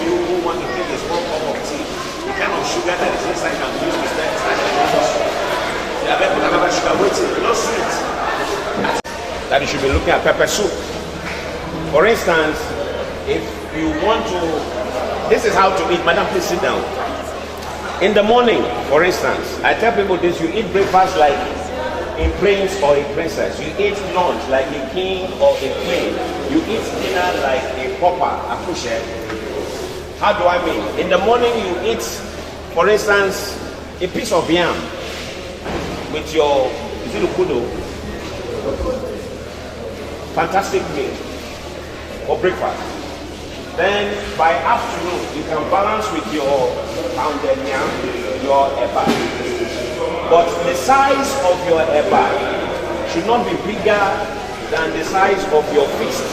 you who want to drink a small cup of tea, the kind of sugar that is inside can be used to start the other sugar waiting, not sweet. That you should be looking at pepper soup. For instance, if you want to, this is how to eat. Madam, please sit down. In the morning, for instance, I tell people this: you eat breakfast like a prince or a princess. You eat lunch like a king or a queen. You eat dinner like a pauper, a pusher. How do I mean? In the morning, you eat, for instance, a piece of yam with your, is it ukudo? Fantastic meal for breakfast. Then by afternoon, you can balance with your pounded yam, your eba. But the size of your eba should not be bigger than the size of your fist.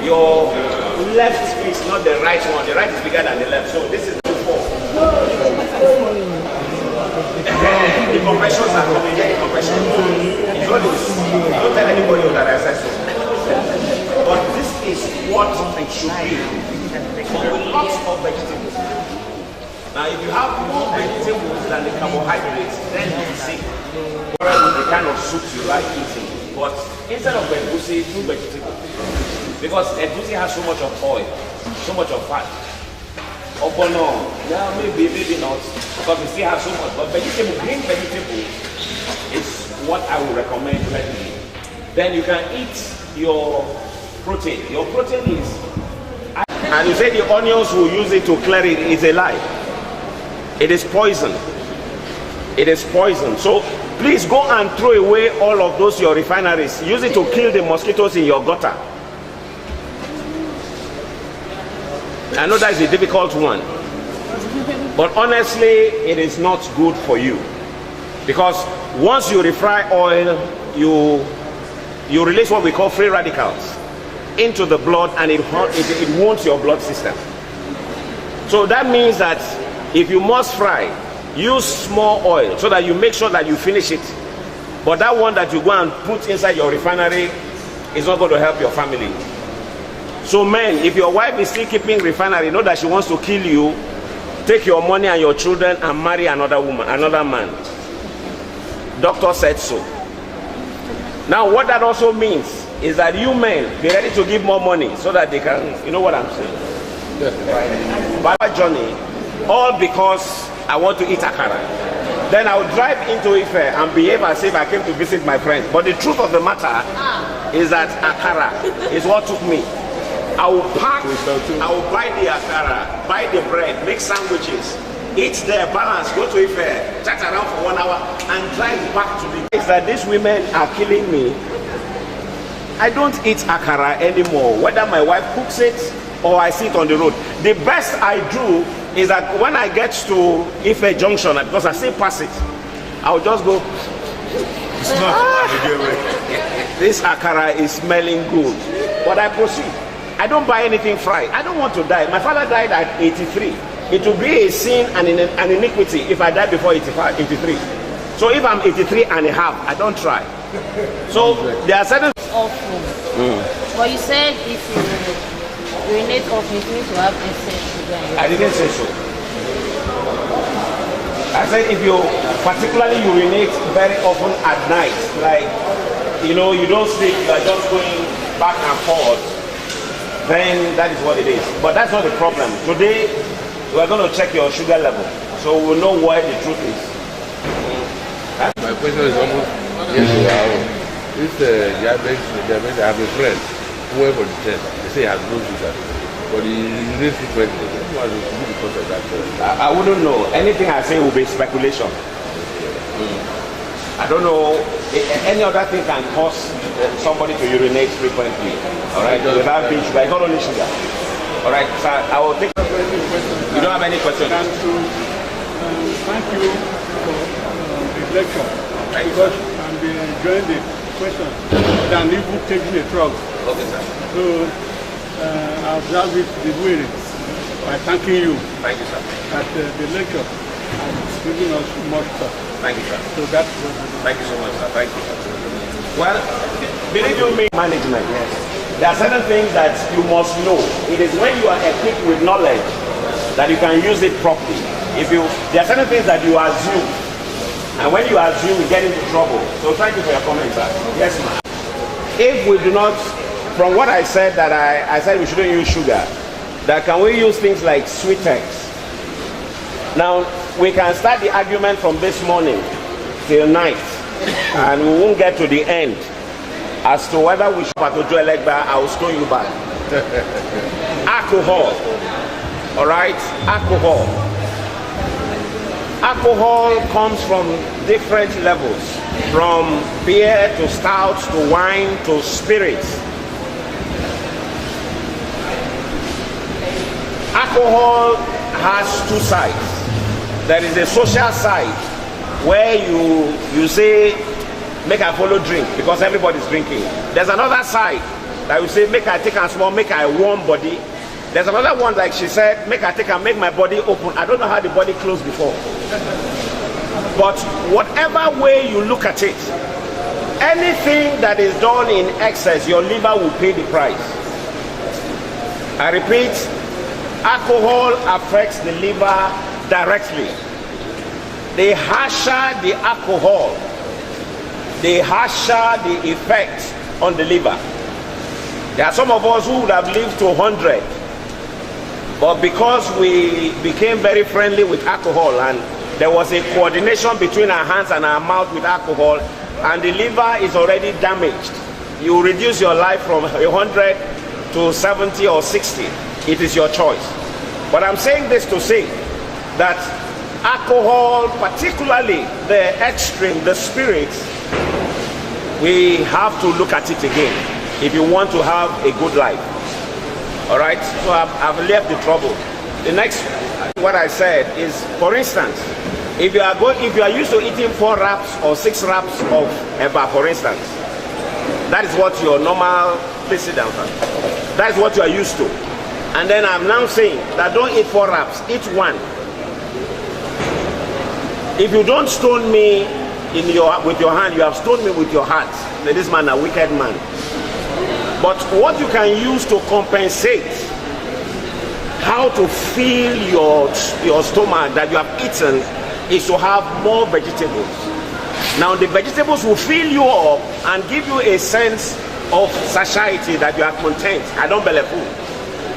Your left fist, not the right one. The right is bigger than the left. So this is the four. The compressions are coming here. The compressions. It's all this. Don't tell anybody that I said so. But this is what it should be. But with lots of vegetables. Now, if you have more vegetables than the carbohydrates, then you see the kind of soups you like eating. But instead of egusi, do vegetables. Because egusi has so much of oil, so much of fat. Obono, yeah, maybe not, because we still have so much. But vegetable, green vegetable is what I would recommend readily. Then you can eat your protein. Your protein is, and you say the onions will use it to clear it, is a lie. It is poison. It is poison. So please go and throw away all of those your refineries. Use it to kill the mosquitoes in your gutter. I know that is a difficult one, but honestly, it is not good for you, because once you refry oil, you release what we call free radicals into the blood, and it wounds your blood system. So that means that if you must fry, use small oil so that you make sure that you finish it. But that one that you go and put inside your refinery is not going to help your family. So men, if your wife is still keeping refinery, know that she wants to kill you, take your money and your children and marry another woman, another man. Doctor said so. Now what that also means is that you men be ready to give more money so that they can, you know what I'm saying? Baba Johnny, all because I want to eat akara. Then I will drive into Ife and behave as if I came to visit my friends. But the truth of the matter is that akara is what took me. I will pack, I will buy the akara, buy the bread, make sandwiches, eat there, balance, go to Ife, chat around for 1 hour, and drive back to the place that these women are killing me. I don't eat akara anymore, whether my wife cooks it or I sit on the road. The best I do is that when I get to Ife Junction, because I still pass it, I'll just go. This akara is smelling good, but I proceed. I don't buy anything fried. I don't want to die. My father died at 83. It would be a sin and an iniquity if I died before 83. So if I'm 83 and a half, I don't try. So there are certain awful. But you said if you urinate often, it means you have excess sugar. I didn't say so. I said if you particularly urinate very often at night, like you don't sleep, you are just going back and forth, then that is what it is. But that's not the problem. Today we are going to check your sugar level, so we'll know where the truth is. My question is almost this diabetes, I have a friend who went for the test. They say he has no sugar, but he uses frequently. What is because of that? I wouldn't know. Anything I say will be speculation. I don't know. Any other thing can cause somebody to urinate frequently. All right, without being sugar. It's not only sugar. All right, so I will take. You don't have any questions? Thank you for the lecture. Because I'm enjoying the question than even taking a drug. Okay, sir. So I observe it the way by thanking you. Thank you, sir. At the lecture has given us much stuff. Thank you, sir. So that's thank you so much, sir. Thank you. Well, believe you me, management. Yes. There are certain things that you must know. It is when you are equipped with knowledge that you can use it properly. There are certain things that you assume, and when you assume, you get into trouble. So thank you for your comment, sir. Yes, ma'am. If we do not, from what I said, that I said we shouldn't use sugar, that can we use things like Sweetex? Now, we can start the argument from this morning till night, and we won't get to the end as to whether we should Ojo Elegba. I will stone you back. Alcohol. All right? Alcohol. Alcohol comes from different levels, from beer to stouts to wine to spirits. Alcohol has two sides. There is a social side where you say, make I follow drink because everybody's drinking. There's another side that you say, make I take and small, make I warm body. There's another one, like she said, make I take and make my body open. I don't know how the body closed before. But whatever way you look at it, anything that is done in excess, your liver will pay the price. I repeat, alcohol affects the liver directly. The harsher the alcohol, the harsher the effect on the liver. There are some of us who would have lived to 100, but because we became very friendly with alcohol and there was a coordination between our hands and our mouth with alcohol, and the liver is already damaged, you reduce your life from 100 to 70 or 60. It is your choice. But I'm saying this to say that alcohol, particularly the extreme, the spirits, we have to look at it again if you want to have a good life. All right, so I've left the trouble. The next, what I said is, for instance, if you are used to eating 4 wraps or 6 wraps of eba, for instance, that is what your normal, please sit down, that is what you are used to. And then I'm now saying that don't eat 4 wraps, eat 1. If you don't stone me with your hand, you have stoned me with your heart. This man a wicked man. But what you can use to compensate how to fill your stomach that you have eaten is to have more vegetables. Now the vegetables will fill you up and give you a sense of satiety that you are content. I don't believe food.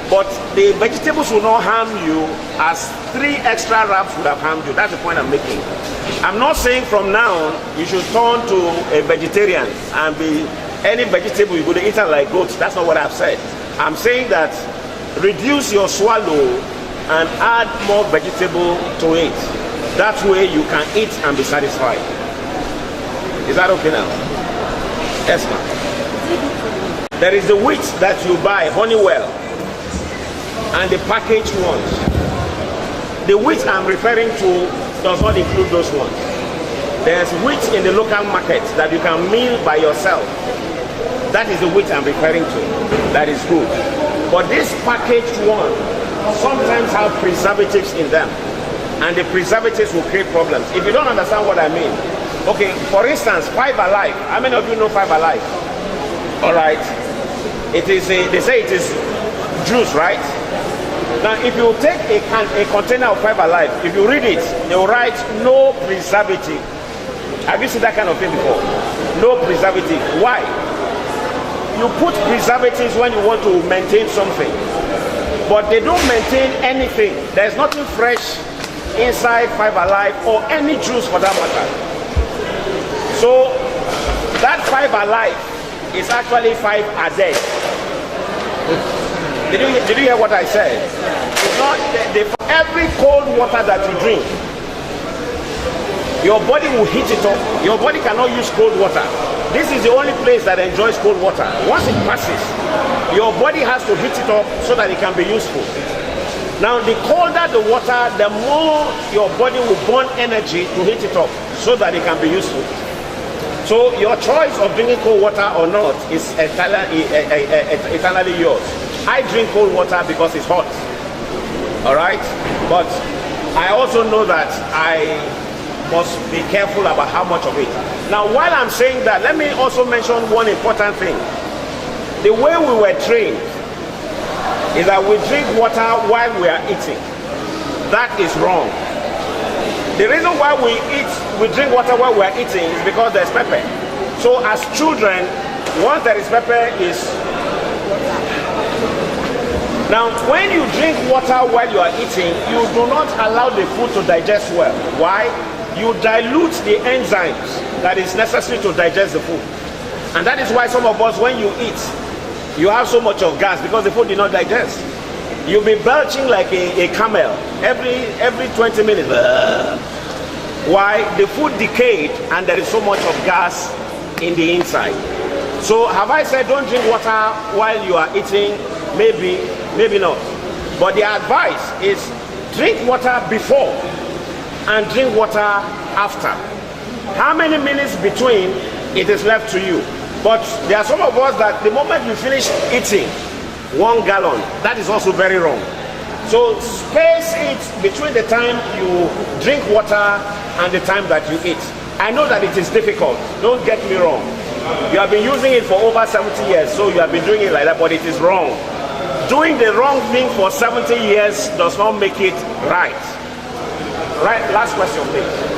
But the vegetables will not harm you as 3 extra wraps would have harmed you. That's the point I'm making. I'm not saying from now you should turn to a vegetarian and be any vegetable you could eat it like goats. That's not what I've said. I'm saying that reduce your swallow and add more vegetable to it. That way you can eat and be satisfied. Is that okay now? Yes, ma'am. There is the wheat that you buy, Honeywell, and the packaged ones. The wheat I'm referring to does not include those ones. There's wheat in the local market that you can mill by yourself. That is the wheat I'm referring to. That is good. But this packaged one sometimes have preservatives in them, and the preservatives will create problems. If you don't understand what I mean, okay, for instance, 5 Alive. How many of you know 5 Alive? All right. It is they say it is juice, right? Now, if you take a container of 5 Alive, if you read it, they will write no preservative. Have you seen that kind of thing before? No preservative. Why? You put preservatives when you want to maintain something, but they don't maintain anything. There's nothing fresh inside 5 Alive or any juice for that matter. So that 5 Alive is actually 5 a day. Did you hear what I said? It's not for every cold water that you drink, your body will heat it up. Your body cannot use cold water. This is the only place that enjoys cold water. Once it passes, your body has to heat it up so that it can be useful. Now, the colder the water, the more your body will burn energy to heat it up so that it can be useful. So your choice of drinking cold water or not is eternally yours. I drink cold water because it's hot. All right? But I also know that I must be careful about how much of it. Now, while I'm saying that, let me also mention one important thing. The way we were trained is that we drink water while we are eating. That is wrong. The reason why we drink water while we're eating is because there's pepper. So as children, once there is pepper is... Now, when you drink water while you are eating, you do not allow the food to digest well. Why? You dilute the enzymes that is necessary to digest the food. And that is why some of us, when you eat, you have so much of gas because the food did not digest. You'll be belching like a camel every 20 minutes. Why? The food decayed and there is so much of gas in the inside. So have I said don't drink water while you are eating? Maybe not. But the advice is drink water before and drink water after. How many minutes between, it is left to you. But there are some of us that the moment you finish eating 1 gallon, that is also very wrong. So space it between the time you drink water and the time that you eat. I know that it is difficult, don't get me wrong. You have been using it for over 70 years, so you have been doing it like that, but it is wrong. Doing the wrong thing for 70 years does not make it right. Right, last question please.